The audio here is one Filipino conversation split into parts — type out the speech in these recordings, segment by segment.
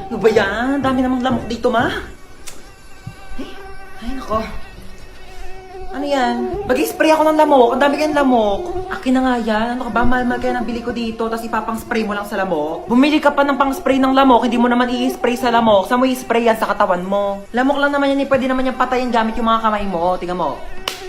Ano ba yan? Dami namang lamok dito, ma. Ay, nako. Ano yan? Mag-spray ako ng lamok. Ang dami kayong lamok. Akin na nga yan. Ano ka ba? Mahal-mahal kaya ng bili ko dito. Tapos ipapang-spray mo lang sa lamok. Bumili ka pa ng pang-spray ng lamok. Hindi mo naman i-spray sa lamok. Saan mo i-spray yan? Sa katawan mo. Lamok lang naman yan. Pwede naman yan patayin gamit yung mga kamay mo. Tingnan mo.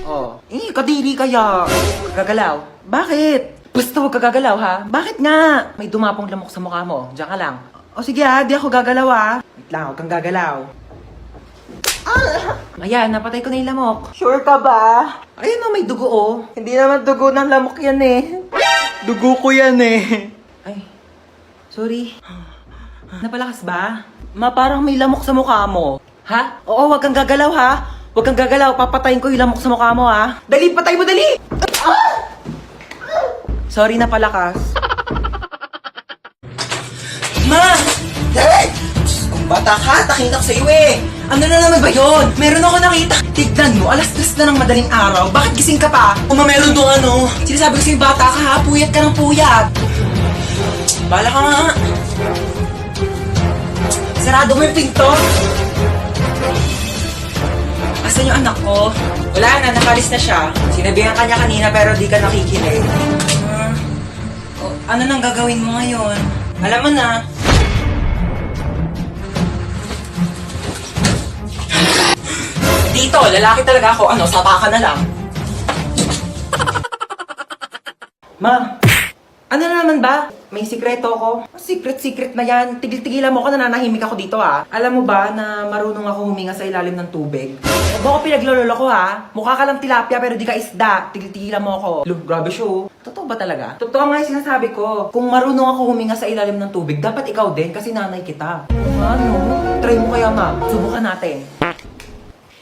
Oh. Kadiri kaya. Gagalaw. Bakit? Basta huwag ka gagalaw, ha? Bakit nga? May dumapong lamok sa mukha mo. Diyan ka lang. O sige ha, di ako gagalaw ha. Wait lang, huwag kang gagalaw. Ayan, napatay ko na yung lamok. Sure ka ba? Ayun o, may dugo oh. Hindi naman dugo ng lamok yan eh. Dugo ko yan eh. Ay, sorry. Napalakas ba? Ma, parang may lamok sa mukha mo. Ha? Oo, huwag kang gagalaw ha. Huwag kang gagalaw, papatayin ko yung lamok sa mukha mo ha. Dali, patay mo, dali! Sorry na palakas. Ma! Hey! Kung bata ka, takinak sa'yo eh. Ano na naman ba yun? Meron ako nakita. Tignan mo, alas-dos na ng madaling araw. Bakit gising ka pa? Kung meron doon ano. Sinasabi ko sa'yo, bata ka ha, puyat ka ng puyat. Bala ka nga. Sarado mo yung pinto. Asan yung anak ko? Wala na, nakalis na siya. Sinabihan ka niya kanina pero di ka nakikinig. Ano nang gagawin mo ngayon? Alam mo na. Dito, lalaki talaga ako. Ano, sapa ka na lang. Ma, ano na naman ba? May sikreto ko. Secret na yan. Tigil-tigilan mo ko, nananahimik ako dito ha. Alam mo ba na marunong ako huminga sa ilalim ng tubig? Huwag ako pinaglololo ko ha. Mukha ka lang tilapia pero di ka isda. Tigil-tigilan mo ako. Look, grabe show. Totoo ba talaga? Totoo nga yung sinasabi ko. Kung marunong ako huminga sa ilalim ng tubig, dapat ikaw din kasi nanay kita. Ano? Try mo kaya ma. Subukan natin.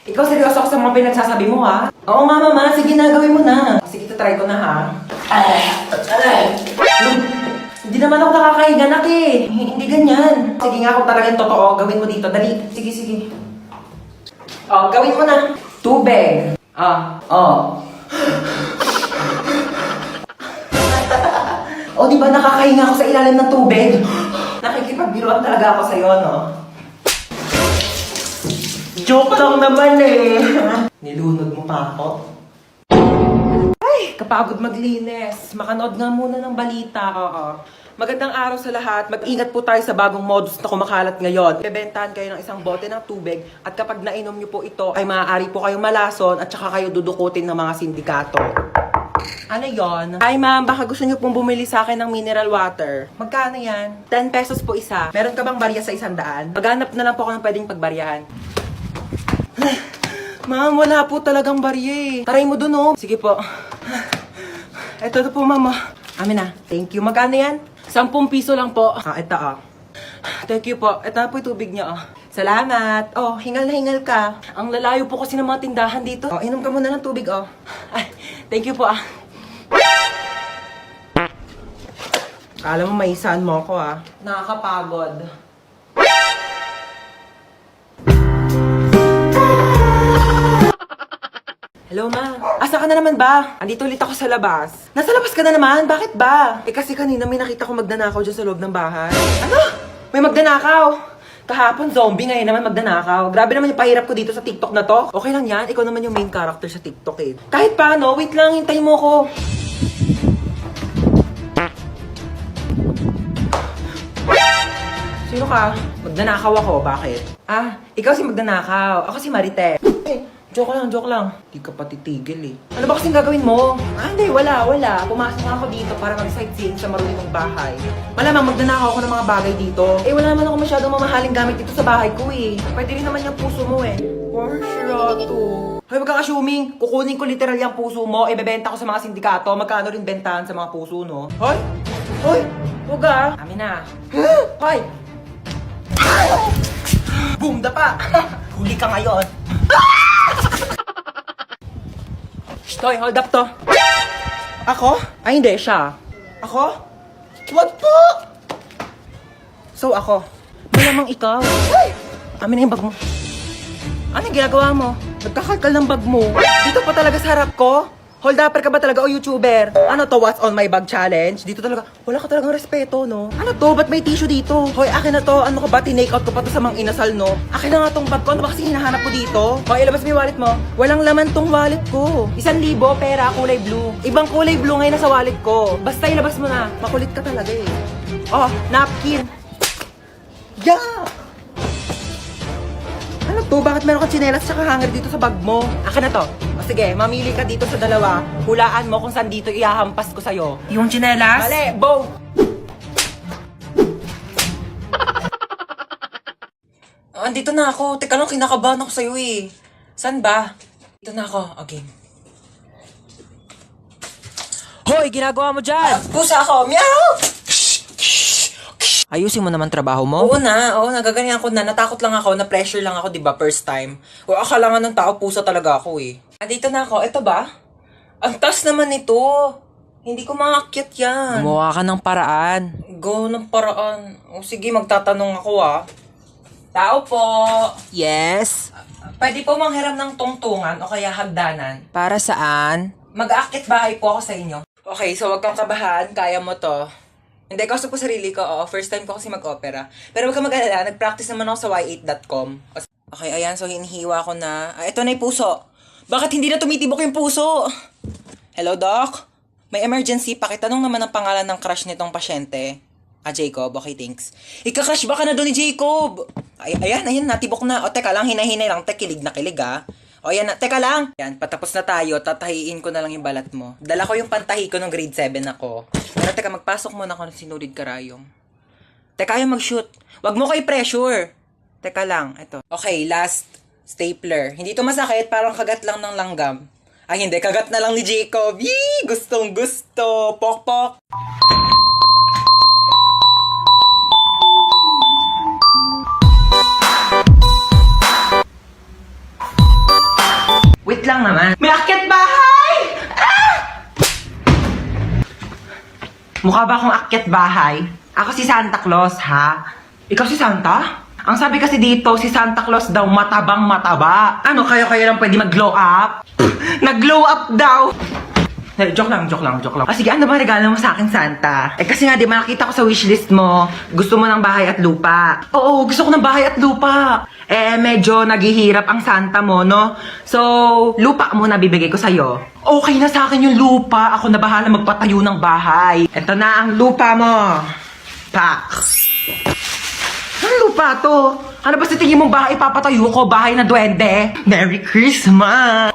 Ikaw seryoso ako sa mga pinagsasabi mo ha? Oo nga mama, sige na, gawin mo na. Sige, try ko na ha. Hindi naman ako nakakahiga nak eh. Hindi ganyan. Sige nga kung talagang totoo, gawin mo dito. Dali. Sige. Oh, gawin mo na. Tubig. Oh, di ba nakakahinga ako sa ilalim ng tubig? Nakikipagbiruan talaga ako sa'yo, no? Joke lang naman eh. Nilunod mo pa ako. Ay, kapagod maglinis. Makanood nga muna ng balita. Oo. Magandang araw sa lahat. Mag-ingat po tayo sa bagong modus na kumakalat ngayon. Bebentahan kayo ng isang bote ng tubig at kapag nainom nyo po ito ay maaari po kayong malason at saka kayo dudukutin ng mga sindikato. Ano yon? Ay ma'am, baka gusto nyo pong bumili sa akin ng mineral water. Magkano yan? 10 pesos po isa. Meron ka bang barya sa 100? Maghanap na lang po ako ng pwedeng pagbaryahan. Ma'am, wala po talagang barya eh. Taray mo dun oh. Sige po. Ito na po mama. Amin na. Thank you. Magkano yan? 10 piso lang po. Ito Thank you po. Ito na po yung tubig niyo Salamat. Oh, hingal na hingal ka. Ang lalayo po kasi ng mga tindahan dito. Oh, inom ka muna ng tubig Ay, thank you po Kala mo maisahan mo ako Nakakapagod. Hello, ma. Asa ka na naman ba? Andito ulit ako sa labas. Nasa labas ka na naman? Bakit ba? Kasi kanina may nakita ko magdanakaw dyan sa loob ng bahay. Ano? May magdanakaw? Kahapon zombie, ngayon naman magdanakaw. Grabe naman yung pahirap ko dito sa TikTok na to. Okay lang yan, ikaw naman yung main character sa TikTok eh. Kahit paano, wait lang, hintayin mo ko. Sino ka? Magdanakaw ako, bakit? Ikaw si magdanakaw. Ako si Marite. Joke lang. Di ka pa titigil eh. Ano ba kasing gagawin mo? Hindi, wala. Pumasok ako dito para mag-sightseeing sa marunong bahay. Malamang magdanakaw ako ng mga bagay dito. Wala naman ako masyadong mamahaling gamit dito sa bahay ko eh. Pwede rin naman yung puso mo eh. Porsyado. Hoy, wag kang assuming. Kukunin ko literal yung puso mo. Ibebenta ko sa mga sindikato. Magkano rin bentahan sa mga puso, no? Hoy! Huwag Amin na. Hoy! Boom, dapa! Huli ka ngayon. Hoy, hold up to. Ako? Ay, hindi, siya. Ako? Wag po! So, ako. Malamang ikaw. Ay! Amin na yung bag mo. Ano yung ginagawa mo? Nagkakalkal ng bag mo. Dito pa talaga sa harap ko? Hold upper ka ba talaga o YouTuber? Ano to, what's on my bag challenge? Dito talaga, wala ka talagang respeto, no? Ano to, ba't may tissue dito? Hoy, akin na to, ano ka ba, tinake out ko pa to sa mga inasal, no? Akin na nga tong bag ko, ano ba kasi hinahanap ko dito? Hoy, ilabas mo yung wallet mo. Walang laman tong wallet ko. 1,000 pera, kulay blue. Ibang kulay blue ngayon nasa wallet ko. Basta ilabas mo na, makulit ka talaga eh. Oh, napkin. Yeah! Ano to? Bakit meron kang tsinelas tsaka hanger dito sa bag mo? Akin na to. O sige, mamili ka dito sa dalawa. Hulaan mo kung saan dito ihahampas ko sa'yo. Yung tsinelas? Mali! Bow! Andito na ako. Teka lang, kinakabahan ako sa'yo eh. Saan ba? Dito na ako. Okay. Hoy! Ginagawa mo dyan! Pusa ako! Meow! Ayusin mo naman trabaho mo? Oo, nagaganyan ako na. Natakot lang ako, na-pressure lang ako, di ba, first time. O, akala nga ng tao, pusa talaga ako eh. Andito na ako, eto ba? Ang taas naman ito. Hindi ko maakyat yan. Gumawa ka ng paraan. Go ng paraan. O sige, magtatanong ako ah. Tao po. Yes? Pwede po manghiram ng tungtungan o kaya hagdanan. Para saan? Mag-aakit bahay po ako sa inyo. Okay, so wag kang kabahan, kaya mo to. Hindi, kaso po sarili ko, first time ko kasi mag-opera. Pero wag kang mag-alala, nag-practice naman ako sa y8.com. Okay, ayan, so hinihiwa ko na. Ito na yung puso. Bakit hindi na tumitibok yung puso? Hello, Doc? May emergency, pakitanong naman ang pangalan ng crush nitong pasyente. Jacob, okay, thanks. Ika-crush ba ka na doon ni Jacob? Ayan, natibok na. O, teka lang, hinay-hinay lang, kilig na kilig, O, yan na. Teka lang. Yan, patapos na tayo. Tatahiin ko na lang yung balat mo. Dala ko yung pantahi ko nung grade 7 ako. Pero teka, magpasok muna ako ng sinulid karayom. Teka, ayaw mag-shoot. Wag mo ko i-pressure. Teka lang, ito. Okay, last stapler. Hindi to masakit, parang kagat lang ng langgam. Ay, hindi. Kagat na lang ni Jacob. Yee! Gustong gusto. Pok-pok. Wait lang naman. May akyat bahay! Ah! Mukha ba akong akyat bahay? Ako si Santa Claus, ha? Ikaw si Santa? Ang sabi kasi dito, si Santa Claus daw matabang mataba. Ano, kayo lang pwede mag-glow up? Nag-glow up daw! Joke lang. Sige, ano ba regalo mo sa akin, Santa? Kasi nga, di ba nakita ko sa wishlist mo, gusto mo ng bahay at lupa. Oo, gusto ko ng bahay at lupa. Medyo naghihirap ang Santa mo, no? So, lupa muna bibigay ko sa'yo. Okay na sa akin yung lupa. Ako na bahala magpatayo ng bahay. Ito na ang lupa mo. Pak. Ano lupa to? Ano ba sa tingin mong bahay papatayo ko? Bahay na duwende? Merry Christmas!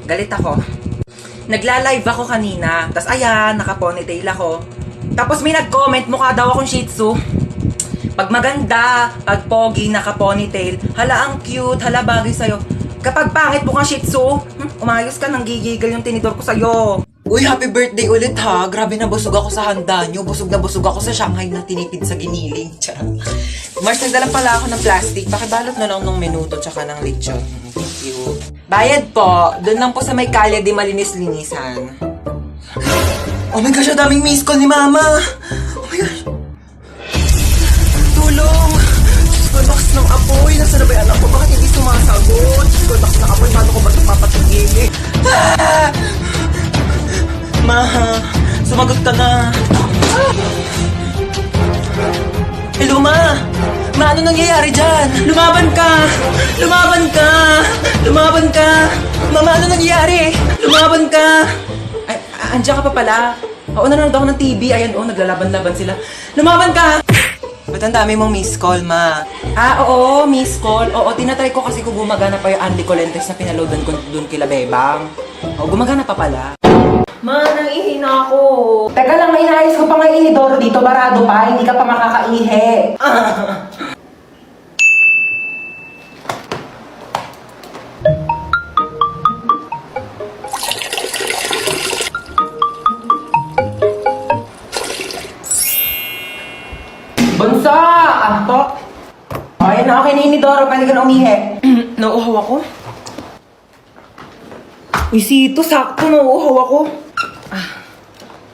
Galit ako. Nagla-live ako kanina. Tapos ayan, naka-ponytail ako. Tapos may nag-comment, mukha daw akong shih tzu. Pag maganda, pag pogi, naka-ponytail, hala ang cute, hala bagay sa'yo. Kapag pangit mukhang shih tzu, umayos ka, nanggigigil yung tinidor ko sa'yo. Uy, happy birthday ulit ha. Grabe na busog ako sa handa nyo. Busog na busog ako sa Shanghai na tinipid sa giniling. Mars, nagdala pala ako ng plastic. Pakibalot na lang ng minuto tsaka ng lechon. Thank you. Bayad po. Doon lang po sa may kalye di malinis-linisan. Oh my gosh, ang daming miss call ni Mama. Oh my gosh. Tulong. Diyos ko, lakas ng apoy. Nasaan na ba yung anak ko? Bakit hindi sumasagot? Diyos ko, lakas ng apoy. Paano ko ba ito papatigili? Ah! Ma, sumagot ka na. Hello, Ma. Ma, ano nangyayari dyan? Lumaban ka! Mama, ano nangyayari? Lumaban ka! Ay, andiyan ka pa pala. Oo, nanonood ako ng TV. Ayan, naglalaban-laban sila. Lumaban ka! Ba't ang dami mong miss call, Ma? Oo, miss call. Oo, tinatry ko kasi kung gumagana pa yung Andy Colentes na pinaloadan ko dun kila Bebang. Oo, gumagana pa pala. Ma, nang-ihi na ako. Teka lang, may inayos ko pa nga inidoro dito. Barado pa, hindi ka pa makakaihi. Bunso! Po? Okay na, okay na inidoro. Pwede ka na umihi. Nauuhaw ako? Uy, Sito, sakto nauuhaw ako.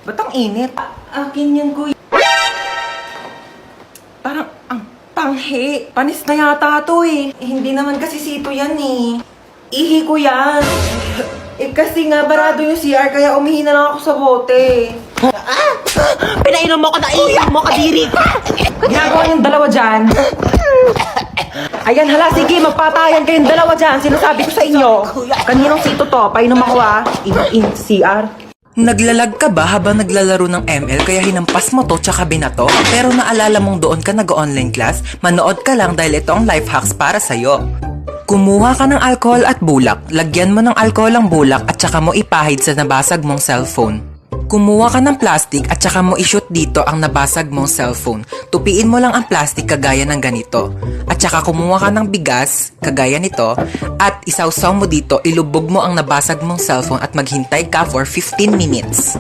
Ba't ang init? Akin yan, kuya. Parang, ang Tanghi, panis na yata to eh. Hindi naman kasi sito yan eh. Ihi ko yan. Kasi nga, barado yung CR, kaya umihi na lang ako sa bote. Pinainom mo ka na iiyak mo, kadiri ka! Ginagawa yung dalawa dyan. Ayan, hala, sige, magpatayan kayong dalawa dyan. Sinasabi ko sa inyo. Kaninong sito to? Painom ako in CR. Naglalag ka ba habang naglalaro ng ML kaya hinampas mo to tsaka binato? Pero naalala mong doon ka nag-online class? Manood ka lang dahil ito ang life hacks para sa'yo. Kumuha ka ng alcohol at bulak, lagyan mo ng alcohol ang bulak at tsaka mo ipahid sa nabasag mong cellphone. Kumuha ka ng plastic at saka mo i-shoot dito ang nabasag mong cellphone. Tupiin mo lang ang plastic kagaya ng ganito. At saka kumuha ka ng bigas, kagaya nito, at isawsaw mo dito, ilubog mo ang nabasag mong cellphone at maghintay ka for 15 minutes.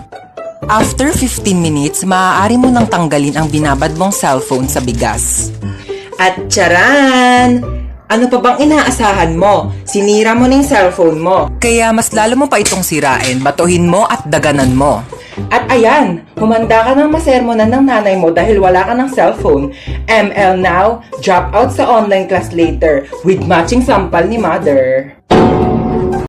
After 15 minutes, maaari mo nang tanggalin ang binabad mong cellphone sa bigas. At charan! Ano pa bang inaasahan mo? Sinira mo na yung cellphone mo. Kaya mas lalo mo pa itong sirain, batuhin mo at daganan mo. At ayan, humanda ka ng masermonan ng nanay mo dahil wala ka ng cellphone. ML now, drop out sa online class later with matching sampal ni mother.